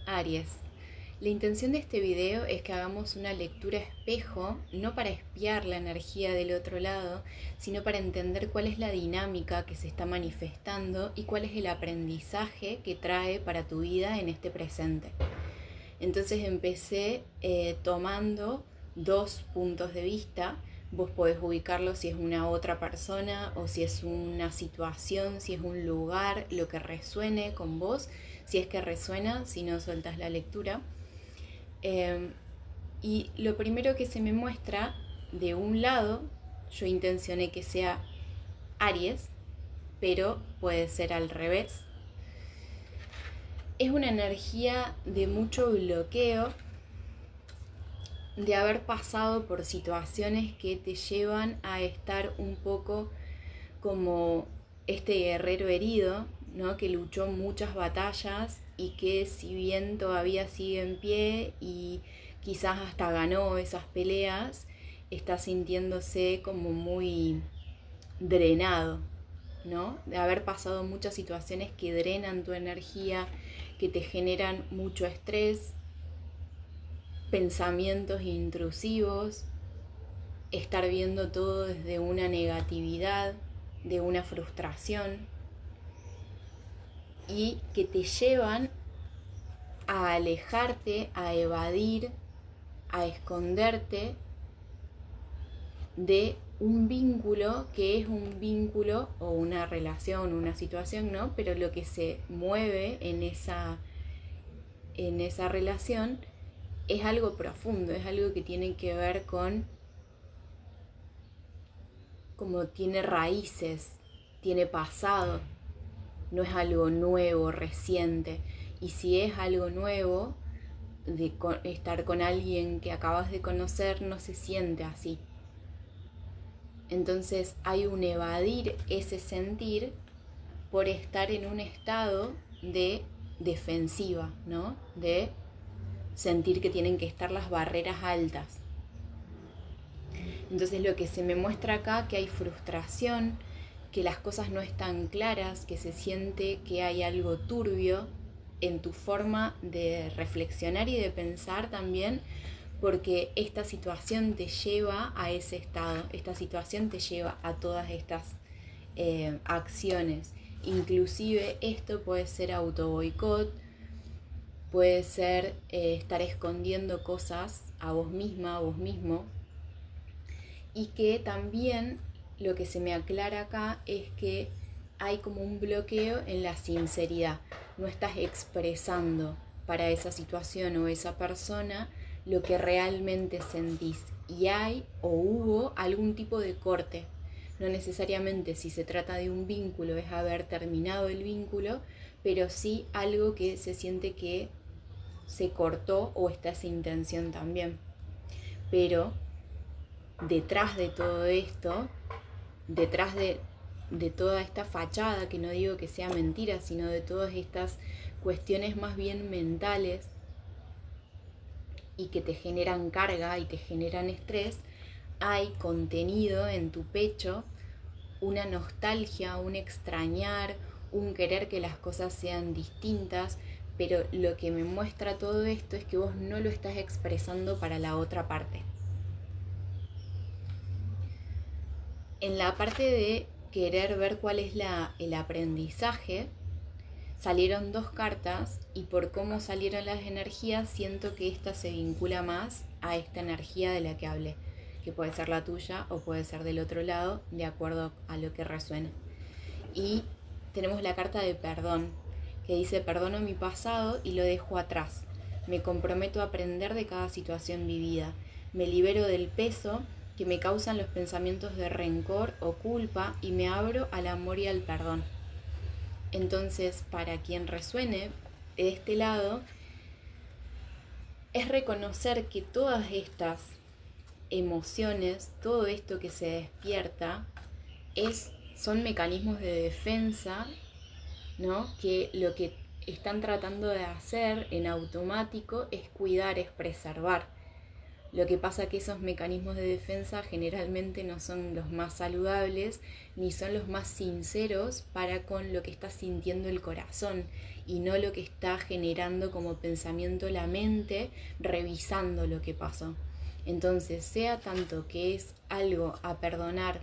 Aries. La intención de este video es que hagamos una lectura espejo, no para espiar la energía del otro lado, sino para entender cuál es la dinámica que se está manifestando y cuál es el aprendizaje que trae para tu vida en este presente. Entonces empecé tomando dos puntos de vista. Vos podés ubicarlo si es una otra persona o si es una situación, si es un lugar, lo que resuene con vos. Si es que resuena, si no sueltas la lectura. Y lo primero que se me muestra, de un lado, yo intencioné que sea Aries, pero puede ser al revés. Es una energía de mucho bloqueo, de haber pasado por situaciones que te llevan a estar un poco como este guerrero herido, ¿no? Que luchó muchas batallas y que si bien todavía sigue en pie y quizás hasta ganó esas peleas, está sintiéndose como muy drenado, ¿no? De haber pasado muchas situaciones que drenan tu energía, que te generan mucho estrés, pensamientos intrusivos, estar viendo todo desde una negatividad, de una frustración, y que te llevan a alejarte, a evadir, a esconderte de un vínculo que es un vínculo o una relación, una situación, ¿no? Pero lo que se mueve en esa relación es algo profundo, es algo que tiene que ver con, como tiene raíces, tiene pasado, no es algo nuevo, reciente. Y si es algo nuevo, de estar con alguien que acabas de conocer, no se siente así. Entonces hay un evadir ese sentir por estar en un estado de defensiva, ¿no? De sentir que tienen que estar las barreras altas. Entonces lo que se me muestra acá, que hay frustración, que las cosas no están claras, que se siente que hay algo turbio en tu forma de reflexionar y de pensar también, porque esta situación te lleva a ese estado, esta situación te lleva a todas estas acciones. Inclusive esto puede ser autoboicot, puede ser estar escondiendo cosas a vos misma, a vos mismo, y que también lo que se me aclara acá es que hay como un bloqueo en la sinceridad. No estás expresando para esa situación o esa persona lo que realmente sentís. Y hay o hubo algún tipo de corte. No necesariamente si se trata de un vínculo es haber terminado el vínculo, pero sí algo que se siente que se cortó o está esa intención también. Pero detrás de todo esto, detrás de toda esta fachada, que no digo que sea mentira, sino de todas estas cuestiones más bien mentales y que te generan carga y te generan estrés, hay contenido en tu pecho, una nostalgia, un extrañar, un querer que las cosas sean distintas, pero lo que me muestra todo esto es que vos no lo estás expresando para la otra parte. En la parte de querer ver cuál es el aprendizaje, salieron dos cartas y por cómo salieron las energías siento que esta se vincula más a esta energía de la que hablé, que puede ser la tuya o puede ser del otro lado, de acuerdo a lo que resuene. Y tenemos la carta de perdón, que dice: perdono mi pasado y lo dejo atrás. Me comprometo a aprender de cada situación vivida. Me libero del peso que me causan los pensamientos de rencor o culpa y me abro al amor y al perdón. Entonces, para quien resuene de este lado, es reconocer que todas estas emociones, todo esto que se despierta, son mecanismos de defensa, ¿no? Que lo que están tratando de hacer en automático es cuidar, es preservar. Lo que pasa que esos mecanismos de defensa generalmente no son los más saludables ni son los más sinceros para con lo que está sintiendo el corazón y no lo que está generando como pensamiento la mente revisando lo que pasó. Entonces, sea tanto que es algo a perdonar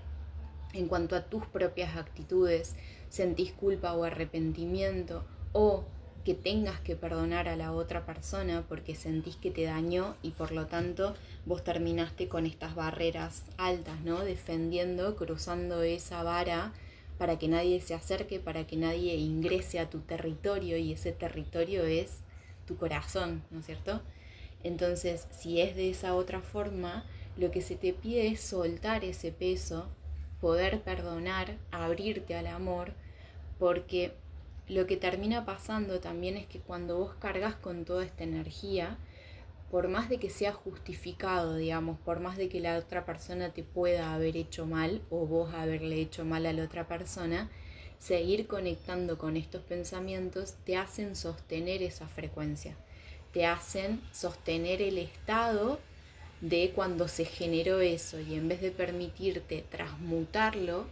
en cuanto a tus propias actitudes, sentís culpa o arrepentimiento, o que tengas que perdonar a la otra persona porque sentís que te dañó y por lo tanto vos terminaste con estas barreras altas, ¿no? Defendiendo, cruzando esa vara para que nadie se acerque, para que nadie ingrese a tu territorio, y ese territorio es tu corazón, ¿no es cierto? Entonces, si es de esa otra forma, lo que se te pide es soltar ese peso, poder perdonar, abrirte al amor, porque lo que termina pasando también es que cuando vos cargas con toda esta energía, por más de que sea justificado, digamos, por más de que la otra persona te pueda haber hecho mal o vos haberle hecho mal a la otra persona, seguir conectando con estos pensamientos te hacen sostener esa frecuencia, te hacen sostener el estado de cuando se generó eso, y en vez de permitirte transmutarlo,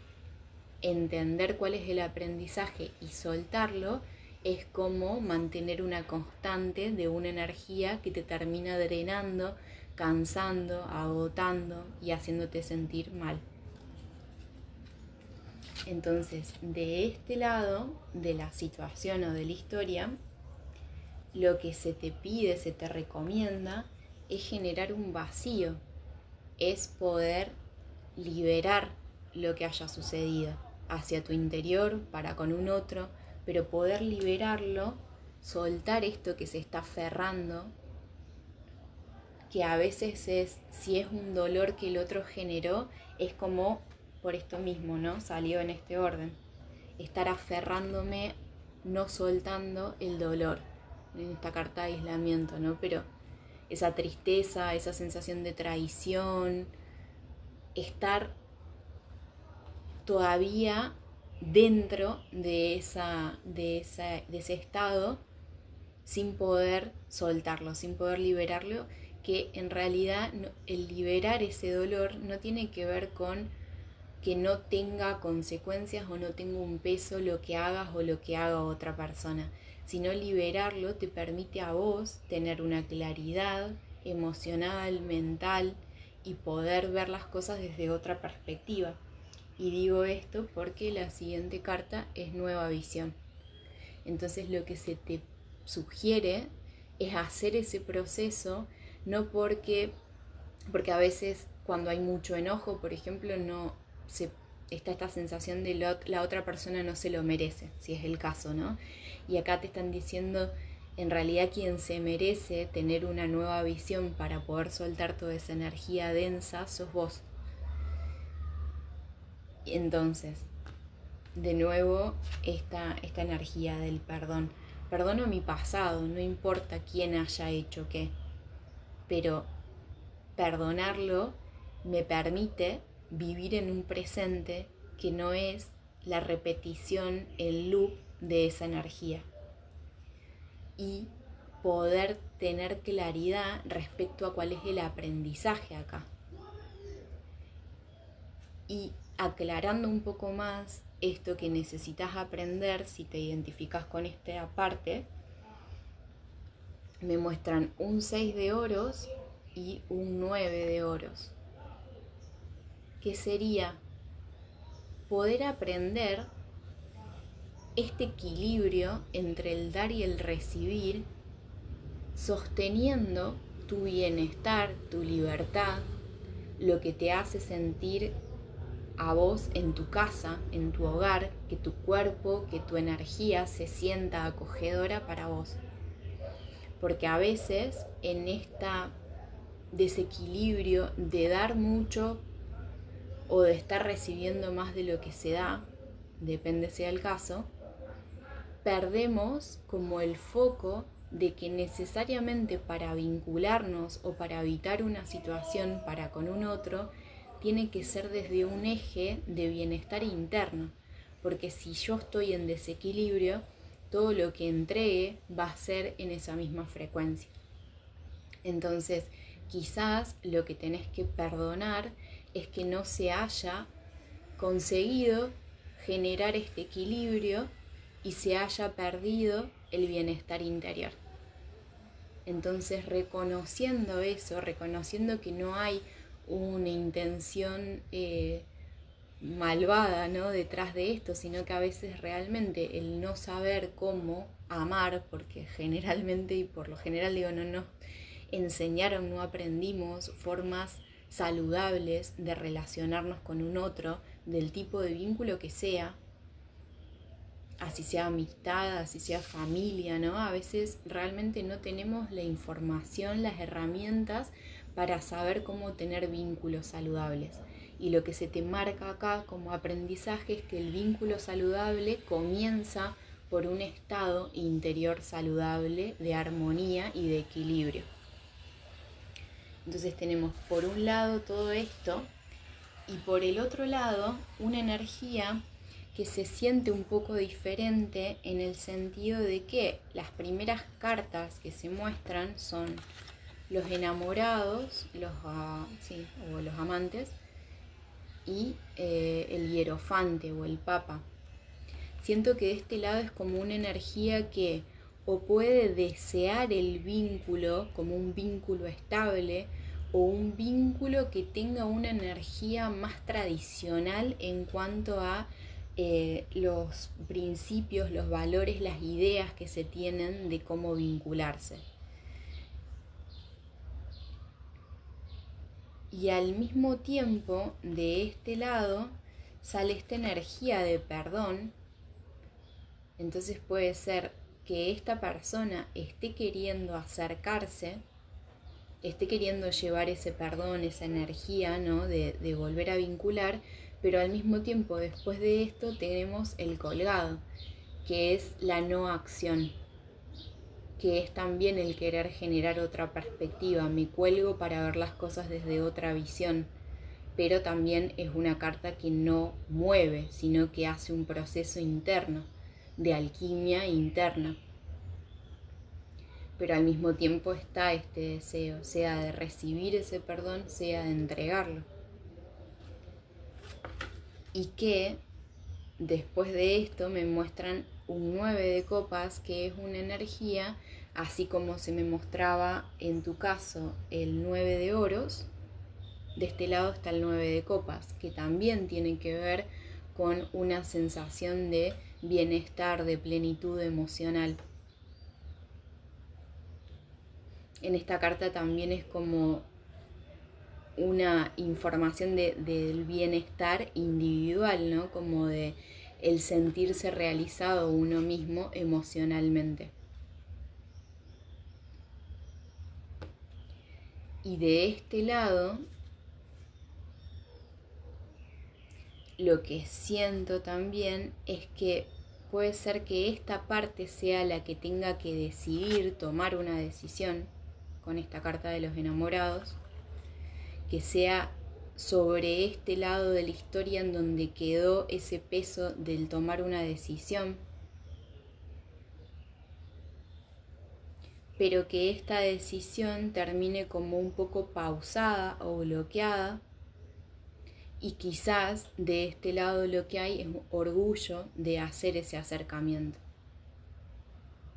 entender cuál es el aprendizaje y soltarlo, es como mantener una constante de una energía que te termina drenando, cansando, agotando y haciéndote sentir mal. Entonces, de este lado de la situación o de la historia, lo que se te pide, se te recomienda, es generar un vacío, es poder liberar lo que haya sucedido hacia tu interior, para con un otro, pero poder liberarlo, soltar esto que se está aferrando, que a veces es, si es un dolor que el otro generó, es como por esto mismo, ¿no? Salió en este orden. Estar aferrándome, no soltando el dolor, en esta carta de aislamiento, ¿no? Pero esa tristeza, esa sensación de traición, estar todavía dentro de ese estado sin poder soltarlo, sin poder liberarlo, que en realidad el liberar ese dolor no tiene que ver con que no tenga consecuencias o no tenga un peso lo que hagas o lo que haga otra persona, sino liberarlo te permite a vos tener una claridad emocional, mental, y poder ver las cosas desde otra perspectiva. Y digo esto porque la siguiente carta es nueva visión. Entonces lo que se te sugiere es hacer ese proceso, no porque a veces cuando hay mucho enojo, por ejemplo, no se está esta sensación de la otra persona no se lo merece, si es el caso, ¿no? Y acá te están diciendo, en realidad quien se merece tener una nueva visión para poder soltar toda esa energía densa sos vos. Entonces, de nuevo, esta energía del perdón. Perdono mi pasado, no importa quién haya hecho qué, pero perdonarlo me permite vivir en un presente que no es la repetición, el loop de esa energía, y poder tener claridad respecto a cuál es el aprendizaje acá. Y aclarando un poco más esto que necesitas aprender, si te identificas con esta parte, me muestran un 6 de oros y un 9 de oros, que sería poder aprender este equilibrio entre el dar y el recibir, sosteniendo tu bienestar, tu libertad, lo que te hace sentir a vos en tu casa, en tu hogar, que tu cuerpo, que tu energía se sienta acogedora para vos. Porque a veces en este desequilibrio de dar mucho o de estar recibiendo más de lo que se da, depende sea el caso, perdemos como el foco de que necesariamente para vincularnos o para evitar una situación para con un otro, tiene que ser desde un eje de bienestar interno, porque si yo estoy en desequilibrio, todo lo que entregue va a ser en esa misma frecuencia. Entonces, Quizás lo que tenés que perdonar es que no se haya conseguido generar este equilibrio y se haya perdido el bienestar interior. Entonces, reconociendo eso, reconociendo que no hay una intención malvada, ¿no?, detrás de esto, sino que a veces realmente el no saber cómo amar, porque generalmente y por lo general digo, no nos enseñaron, no aprendimos formas saludables de relacionarnos con un otro, del tipo de vínculo que sea, así sea amistad, así sea familia, ¿no? A veces realmente no tenemos la información, las herramientas para saber cómo tener vínculos saludables. Y lo que se te marca acá como aprendizaje es que el vínculo saludable comienza por un estado interior saludable de armonía y de equilibrio. Entonces tenemos por un lado todo esto y por el otro lado una energía que se siente un poco diferente en el sentido de que las primeras cartas que se muestran son los enamorados, o los amantes, y el hierofante o el papa. Siento que de este lado es como una energía que o puede desear el vínculo como un vínculo estable o un vínculo que tenga una energía más tradicional en cuanto a los principios, los valores, las ideas que se tienen de cómo vincularse. Y al mismo tiempo, de este lado, sale esta energía de perdón. Entonces puede ser que esta persona esté queriendo acercarse, esté queriendo llevar ese perdón, esa energía, ¿no?, de volver a vincular, pero al mismo tiempo después de esto tenemos el colgado, que es la no acción, que es también el querer generar otra perspectiva. Me cuelgo para ver las cosas desde otra visión, pero también es una carta que no mueve, sino que hace un proceso interno, de alquimia interna. Pero al mismo tiempo está este deseo, sea de recibir ese perdón, sea de entregarlo. Y que después de esto me muestran un 9 de copas, que es una energía, así como se me mostraba en tu caso el 9 de oros, de este lado está el 9 de copas, que también tiene que ver con una sensación de bienestar, de plenitud emocional. En esta carta también es como una información del bienestar individual, ¿no? Como de el sentirse realizado uno mismo emocionalmente. Y de este lado, lo que siento también es que puede ser que esta parte sea la que tenga que decidir, tomar una decisión con esta carta de los enamorados, que sea sobre este lado de la historia en donde quedó ese peso del tomar una decisión, pero que esta decisión termine como un poco pausada o bloqueada, y quizás de este lado lo que hay es un orgullo de hacer ese acercamiento,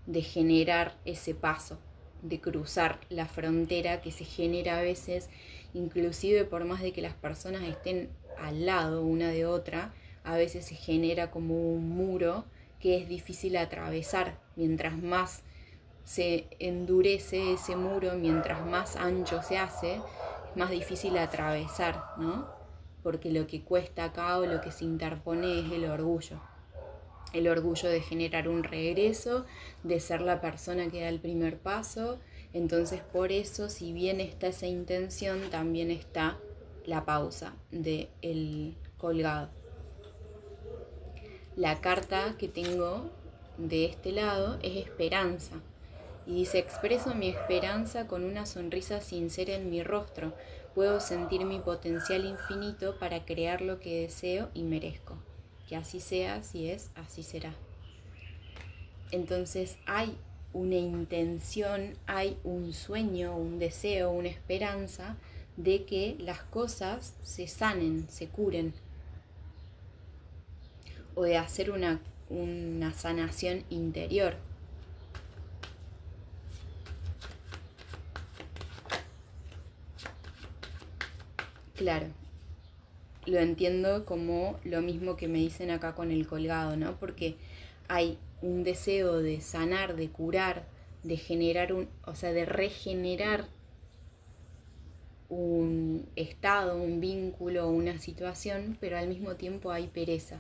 de generar ese paso, de cruzar la frontera que se genera a veces, inclusive por más de que las personas estén al lado una de otra, a veces se genera como un muro que es difícil atravesar. Mientras más se endurece ese muro, mientras más ancho se hace, es más difícil atravesar, ¿no? Porque lo que cuesta acá o lo que se interpone es el orgullo. El orgullo de generar un regreso, de ser la persona que da el primer paso. Entonces por eso, si bien está esa intención, también está la pausa del colgado. La carta que tengo de este lado es esperanza. Y dice: expreso mi esperanza con una sonrisa sincera en mi rostro. Puedo sentir mi potencial infinito para crear lo que deseo y merezco. Que así sea, así es, así será. Entonces hay una intención, hay un sueño, un deseo, una esperanza de que las cosas se sanen, se curen, o de hacer una sanación interior. Claro, lo entiendo como lo mismo que me dicen acá con el colgado, ¿no? Porque hay un deseo de sanar, de curar, de generar de regenerar un estado, un vínculo, una situación, pero al mismo tiempo hay pereza.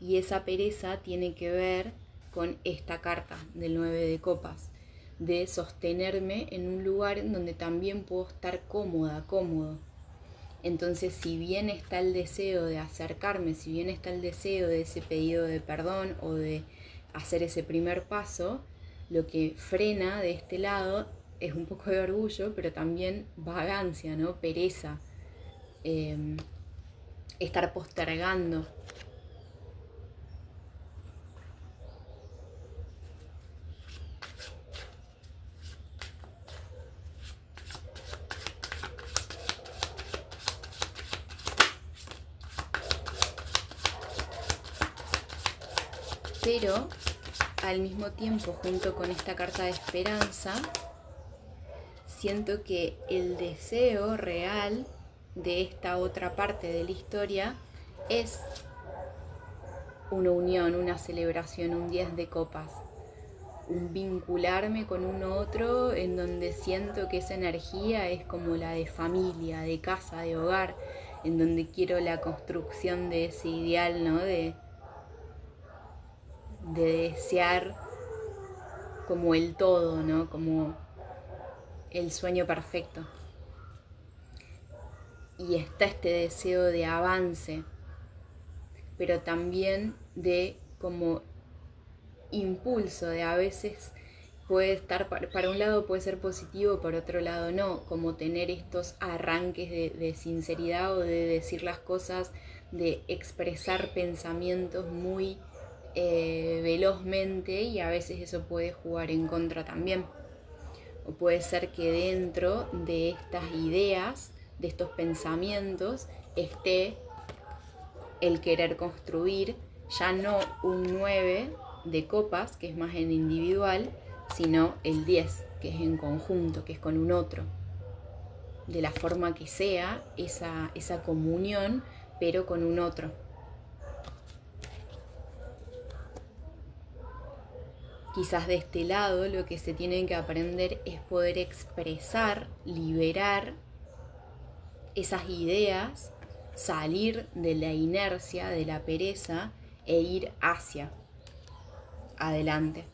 Y esa pereza tiene que ver con esta carta del 9 de copas, de sostenerme en un lugar en donde también puedo estar cómoda, cómodo. Entonces, si bien está el deseo de acercarme, si bien está el deseo de ese pedido de perdón o de hacer ese primer paso, lo que frena de este lado es un poco de orgullo, pero también vagancia, ¿no? Pereza, estar postergando. Pero al mismo tiempo, junto con esta carta de esperanza, siento que el deseo real de esta otra parte de la historia es una unión, una celebración, un 10 de copas, un vincularme con un otro en donde siento que esa energía es como la de familia, de casa, de hogar, en donde quiero la construcción de ese ideal, ¿no? De desear como el todo, ¿no? Como el sueño perfecto. Y está este deseo de avance, pero también de como impulso, de a veces puede estar, para un lado puede ser positivo, para otro lado no, como tener estos arranques de sinceridad o de decir las cosas, de expresar pensamientos muy velozmente, y a veces eso puede jugar en contra también. O puede ser que dentro de estas ideas, de estos pensamientos, esté el querer construir ya no un 9 de copas, que es más en individual, sino el 10, que es en conjunto, que es con un otro. De la forma que sea esa comunión, pero con un otro. Quizás de este lado lo que se tiene que aprender es poder expresar, liberar esas ideas, salir de la inercia, de la pereza e ir hacia adelante.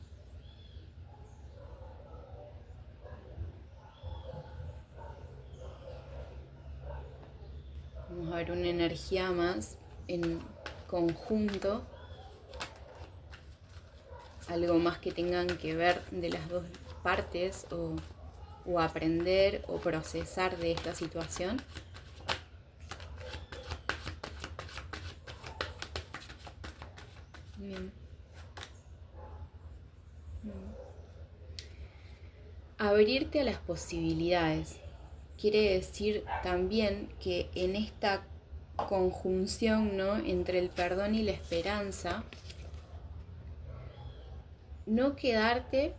Vamos a ver una energía más en conjunto, algo más que tengan que ver de las dos partes o aprender o procesar de esta situación. Bien. Abrirte a las posibilidades. Quiere decir también que en esta conjunción, ¿no?, entre el perdón y la esperanza, no quedarte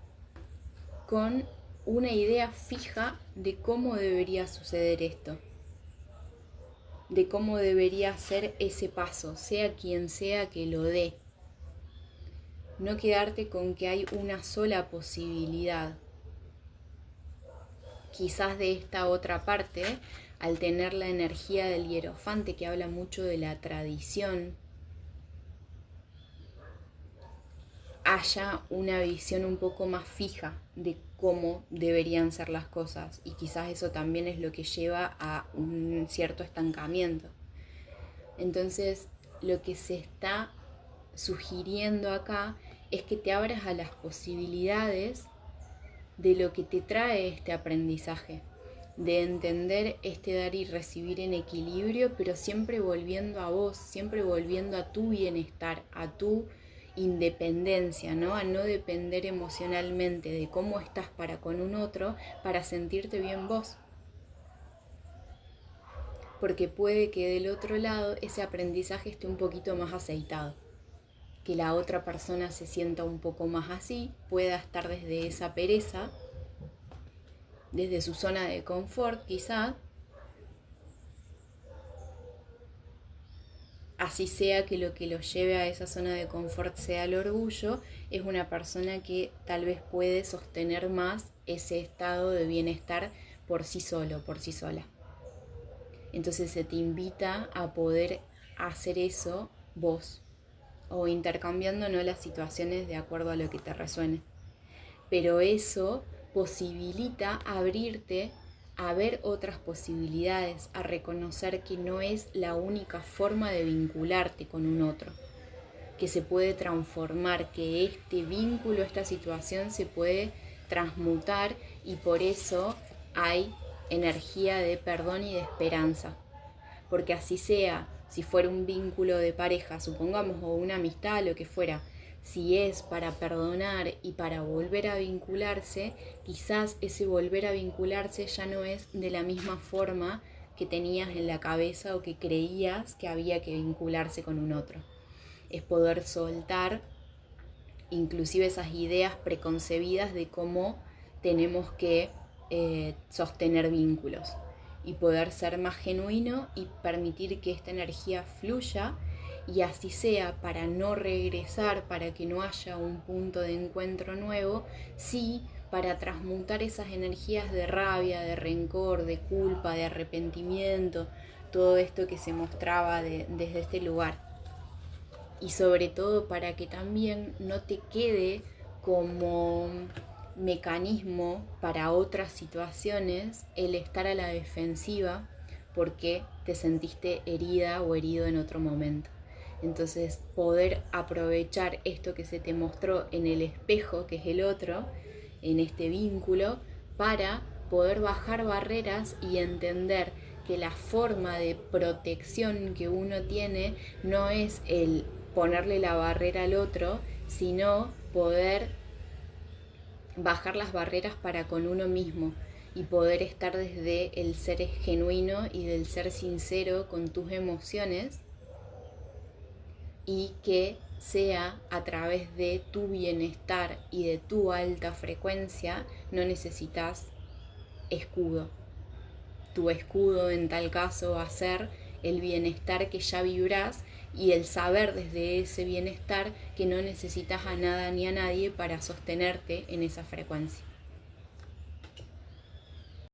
con una idea fija de cómo debería suceder esto, de cómo debería ser ese paso, sea quien sea que lo dé. No quedarte con que hay una sola posibilidad. Quizás de esta otra parte, al tener la energía del hierofante, que habla mucho de la tradición, haya una visión un poco más fija de cómo deberían ser las cosas, y quizás eso también es lo que lleva a un cierto estancamiento. Entonces, lo que se está sugiriendo acá es que te abras a las posibilidades de lo que te trae este aprendizaje, de entender este dar y recibir en equilibrio, pero siempre volviendo a vos, siempre volviendo a tu bienestar, a tu independencia, ¿no? A no depender emocionalmente de cómo estás para con un otro para sentirte bien vos. Porque puede que del otro lado ese aprendizaje esté un poquito más aceitado, que la otra persona se sienta un poco más así, pueda estar desde esa pereza, desde su zona de confort quizás, así sea que lo lleve a esa zona de confort sea el orgullo, es una persona que tal vez puede sostener más ese estado de bienestar por sí solo, por sí sola. Entonces se te invita a poder hacer eso vos, o intercambiando, ¿no?, las situaciones de acuerdo a lo que te resuene. Pero eso posibilita abrirte a ver otras posibilidades, a reconocer que no es la única forma de vincularte con un otro, que se puede transformar, que este vínculo, esta situación se puede transmutar y por eso hay energía de perdón y de esperanza. Porque así sea, si fuera un vínculo de pareja, supongamos, o una amistad, lo que fuera, si es para perdonar y para volver a vincularse, quizás ese volver a vincularse ya no es de la misma forma que tenías en la cabeza o que creías que había que vincularse con un otro. Es poder soltar inclusive esas ideas preconcebidas de cómo tenemos que sostener vínculos y poder ser más genuino y permitir que esta energía fluya y así sea, para no regresar, para que no haya un punto de encuentro nuevo, sí para transmutar esas energías de rabia, de rencor, de culpa, de arrepentimiento, todo esto que se mostraba desde este lugar. Y sobre todo para que también no te quede como mecanismo para otras situaciones el estar a la defensiva porque te sentiste herida o herido en otro momento. Entonces poder aprovechar esto que se te mostró en el espejo, que es el otro, en este vínculo, para poder bajar barreras y entender que la forma de protección que uno tiene no es el ponerle la barrera al otro, sino poder bajar las barreras para con uno mismo y poder estar desde el ser genuino y del ser sincero con tus emociones y que sea a través de tu bienestar y de tu alta frecuencia. No necesitas escudo. Tu escudo en tal caso va a ser el bienestar que ya vibras y el saber desde ese bienestar que no necesitas a nada ni a nadie para sostenerte en esa frecuencia.